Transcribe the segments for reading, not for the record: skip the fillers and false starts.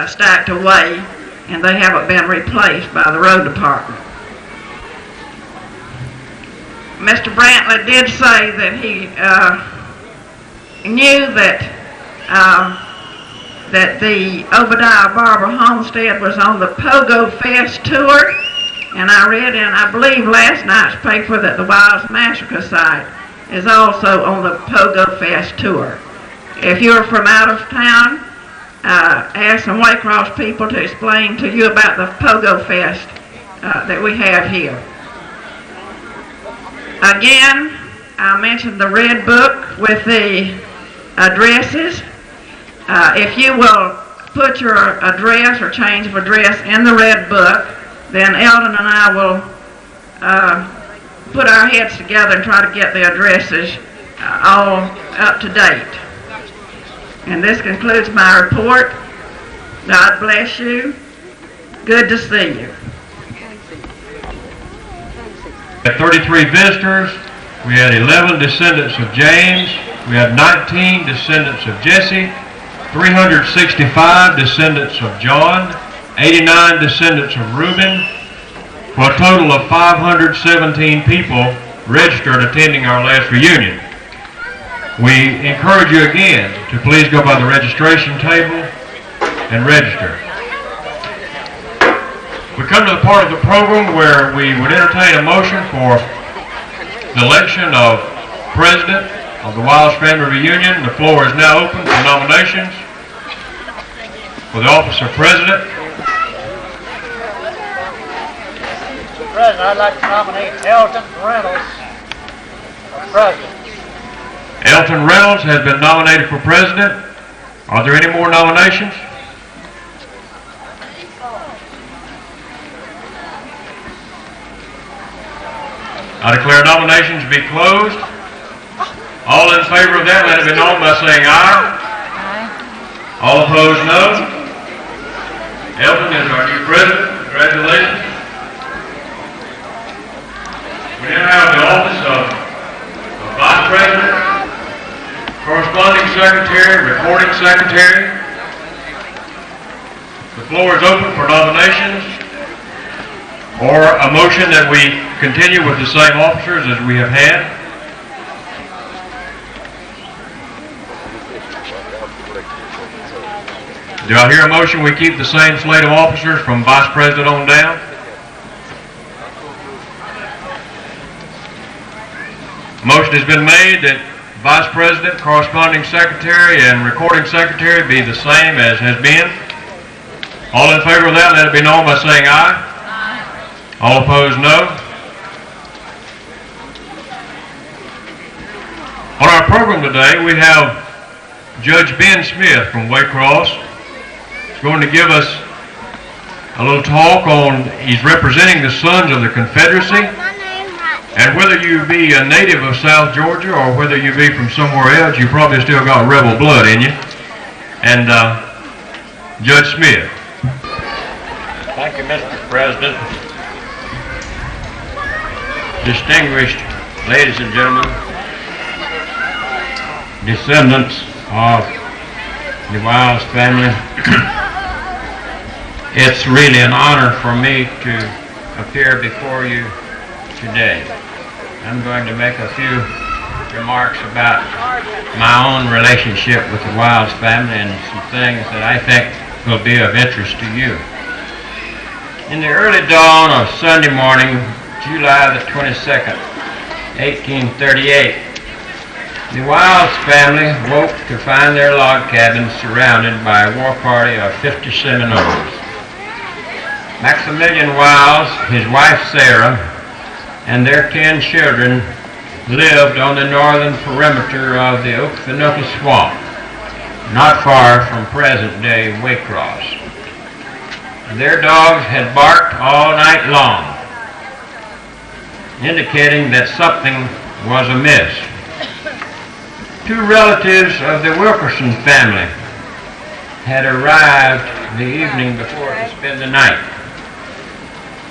stacked away, and they haven't been replaced by the road department. Mr. Brantley did say that he knew that that the Obadiah Barber Homestead was on the Pogo Fest tour, and I read in, I believe, last night's paper that the Wilds Massacre site is also on the Pogo Fest tour. If you're from out of town, ask some Waycross people to explain to you about the Pogo Fest that we have here. Again, I mentioned the red book with the addresses. If you will put your address or change of address in the red book, then Eldon and I will put our heads together and try to get the addresses all up to date. And this concludes my report. God bless you. Good to see you. We had 33 visitors. We had 11 descendants of James. We had 19 descendants of Jesse, 365 descendants of John, 89 descendants of Reuben, for a total of 517 people registered attending our last reunion. We encourage you again to please go by the registration table and register. We come to the part of the program where we would entertain a motion for the election of President of the Wilds Family Reunion. The floor is now open for nominations for the office of President. Mr. President, I'd like to nominate Elton Reynolds for President. Elton Reynolds has been nominated for President. Are there any more nominations? I declare nominations to be closed. All in favor of that, let it be known by saying aye. Aye. All opposed, no. Elton is our new president. Congratulations. We now have the office of Vice President, Corresponding Secretary, Recording Secretary. The floor is open for nominations or a motion that we continue with the same officers as we have had. Do I hear a motion we keep the same slate of officers from Vice President on down? A motion has been made that Vice President, Corresponding Secretary, and Recording Secretary be the same as has been. All in favor of that, let it be known by saying aye. Aye. All opposed, no. On our program today, we have Judge Ben Smith from Waycross. He's going to give us a little talk on, he's representing the Sons of the Confederacy. And whether you be a native of South Georgia or whether you be from somewhere else, you probably still got rebel blood in you. And Judge Smith. Thank you, Mr. President. Distinguished ladies and gentlemen, descendants of the Wilds family, it's really an honor for me to appear before you today. I'm going to make a few remarks about my own relationship with the Wilds family and some things that I think will be of interest to you. In the early dawn of Sunday morning, July the 22nd, 1838, the Wilds family woke to find their log cabin surrounded by a war party of 50 Seminoles. Maximilian Wilds, his wife Sarah, and their 10 children lived on the northern perimeter of the Okefenokee Swamp, not far from present-day Waycross. Their dogs had barked all night long, indicating that something was amiss. 2 relatives of the Wilkerson family had arrived the evening before to spend the night.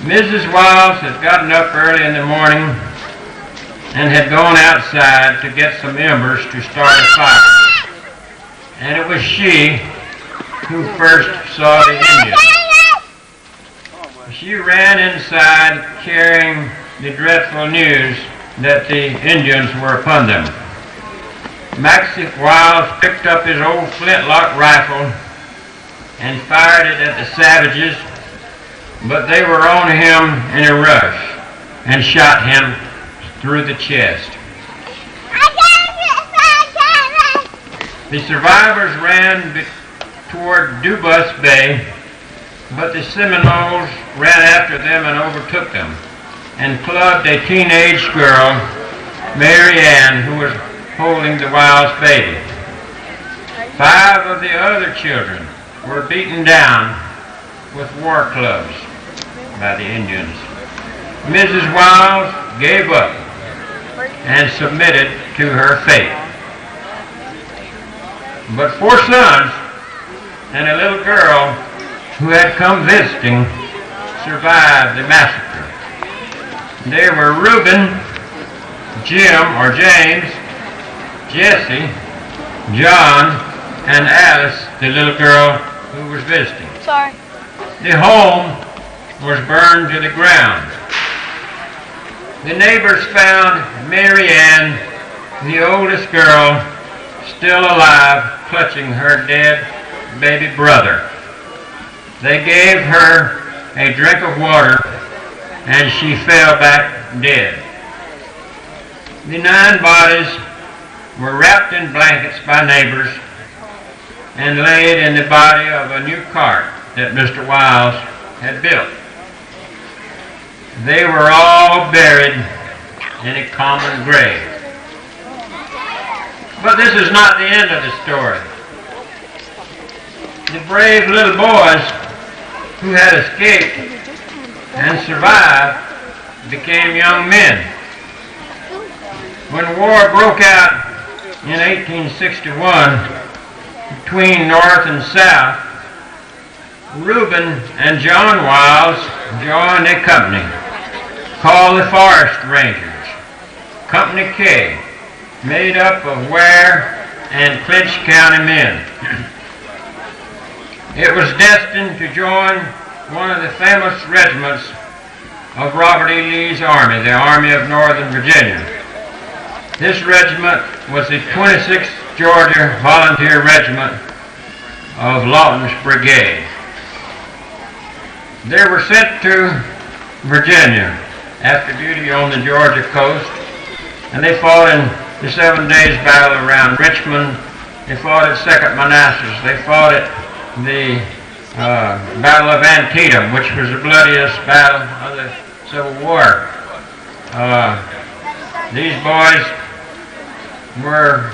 Mrs. Wilds had gotten up early in the morning and had gone outside to get some embers to start a fire. And it was she who first saw the Indians. She ran inside carrying the dreadful news that the Indians were upon them. Maxie Wiles picked up his old flintlock rifle and fired it at the savages, but they were on him in a rush and shot him through the chest. The survivors ran toward Dubus Bay, but the Seminoles ran after them and overtook them and clubbed a teenage girl, Mary Ann, who was holding the Wiles baby. 5 of the other children were beaten down with war clubs by the Indians. Mrs. Wiles gave up and submitted to her fate. But 4 sons and a little girl who had come visiting survived the massacre. They were Reuben, Jim or James, Jesse, John, and Alice, the little girl who was visiting. Sorry. The home was burned to the ground. The neighbors found Mary Ann, the oldest girl, still alive, clutching her dead baby brother. They gave her a drink of water and she fell back dead. The 9 bodies were wrapped in blankets by neighbors and laid in the body of a new cart that Mr. Wiles had built. They were all buried in a common grave. But this is not the end of the story. The brave little boys who had escaped and survived became young men. When war broke out in 1861 between North and South, Reuben and John Wiles joined a company called the Forest Rangers, Company K, made up of Ware and Clinch County men. It was destined to join one of the famous regiments of Robert E. Lee's Army, the Army of Northern Virginia. This regiment was the 26th Georgia Volunteer Regiment of Lawton's Brigade. They were sent to Virginia after duty on the Georgia coast, and they fought in the 7 days battle around Richmond. They fought at Second Manassas. They fought at the Battle of Antietam, which was the bloodiest battle of the Civil War. These boys were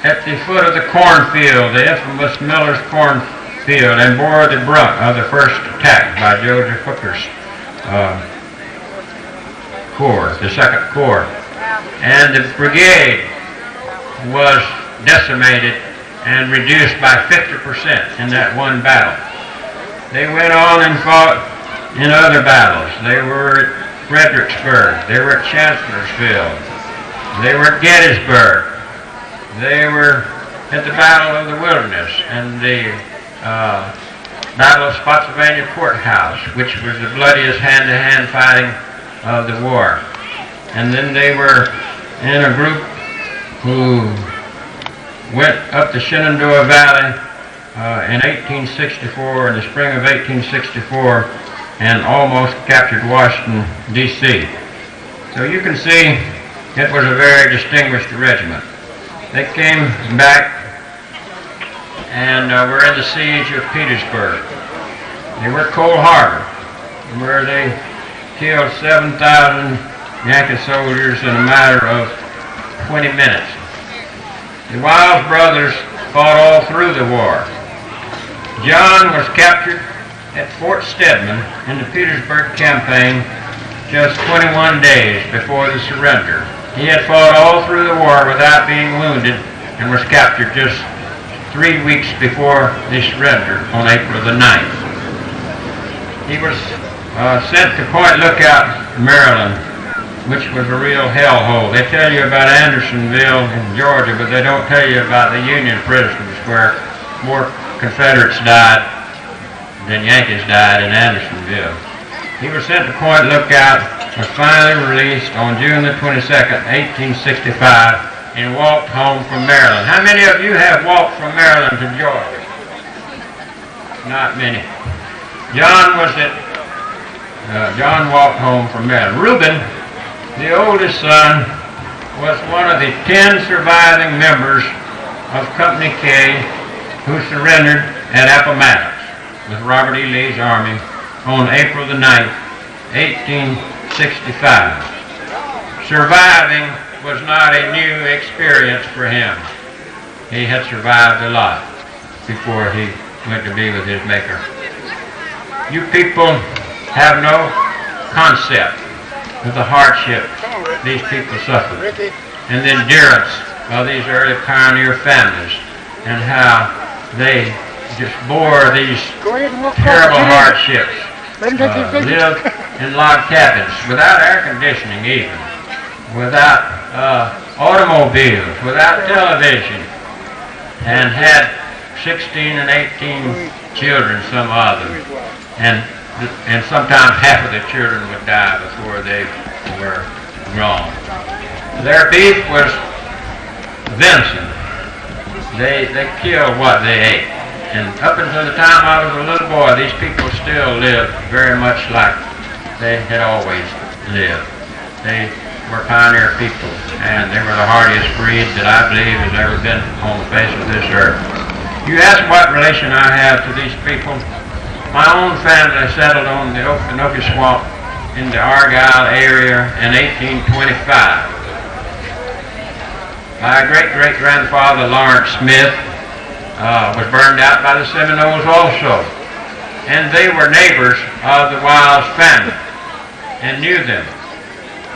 at the foot of the cornfield, the infamous Miller's cornfield, and bore the brunt of the first attack by Joseph Hooker's Corps, the Second Corps. And the brigade was decimated and reduced by 50% in that one battle. They went on and fought in other battles. They were at Fredericksburg. They were at Chancellorsville. They were at Gettysburg. They were at the Battle of the Wilderness and the Battle of Spotsylvania Courthouse, which was the bloodiest hand-to-hand fighting of the war. And then they were in a group who went up the Shenandoah Valley in 1864, in the spring of 1864, and almost captured Washington, D.C. So you can see it was a very distinguished regiment. They came back and were in the siege of Petersburg. They were at Cold Harbor, where they killed 7,000 Yankee soldiers in a matter of 20 minutes. The Wiles brothers fought all through the war. John was captured at Fort Stedman in the Petersburg campaign just 21 days before the surrender. He had fought all through the war without being wounded and was captured just 3 weeks before the surrender on April the 9th. He was sent to Point Lookout, Maryland, which was a real hellhole. They tell you about Andersonville in Georgia, but they don't tell you about the Union prisoners, where more Confederates died, then Yankees died in Andersonville. He was sent to Point Lookout, was finally released on June the 22nd, 1865, and walked home from Maryland. How many of you have walked from Maryland to Georgia? Not many. John walked home from Maryland. Reuben, the oldest son, was one of the 10 surviving members of Company K who surrendered at Appomattox with Robert E. Lee's army on April the 9th, 1865. Surviving was not a new experience for him. He had survived a lot before he went to be with his Maker. You people have no concept of the hardship these people suffered and the endurance of these early pioneer families and how they just bore these terrible hardships. Lived in log cabins without air conditioning even, without automobiles, without television, and had 16 and 18 children, some of them, and sometimes half of the children would die before they were grown. Their beef was venison. They killed what they ate. And up until the time I was a little boy, these people still lived very much like they had always lived. They were pioneer people, and they were the hardiest breed that I believe has ever been on the face of this earth. You ask what relation I have to these people. My own family settled on the Okanokie Swamp in the Argyle area in 1825. My great-great-grandfather, Lawrence Smith, was burned out by the Seminoles also. And they were neighbors of the Wiles family and knew them.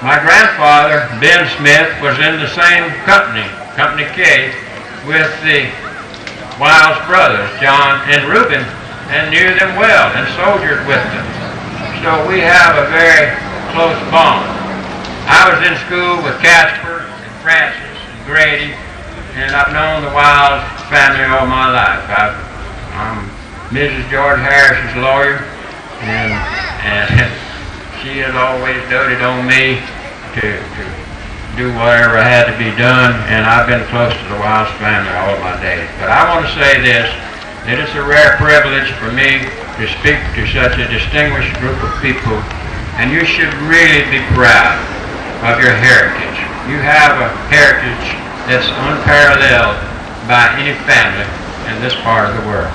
My grandfather, Ben Smith, was in the same company, Company K, with the Wiles brothers, John and Reuben, and knew them well and soldiered with them. So we have a very close bond. I was in school with Casper and Francis and Grady, and I've known the Wiles family all my life. I'm Mrs. George Harris's lawyer, and she has always doted on me to do whatever had to be done, and I've been close to the Wiles family all my days. But I want to say this, that it's a rare privilege for me to speak to such a distinguished group of people, and you should really be proud of your heritage. You have a heritage that's unparalleled by any family in this part of the world.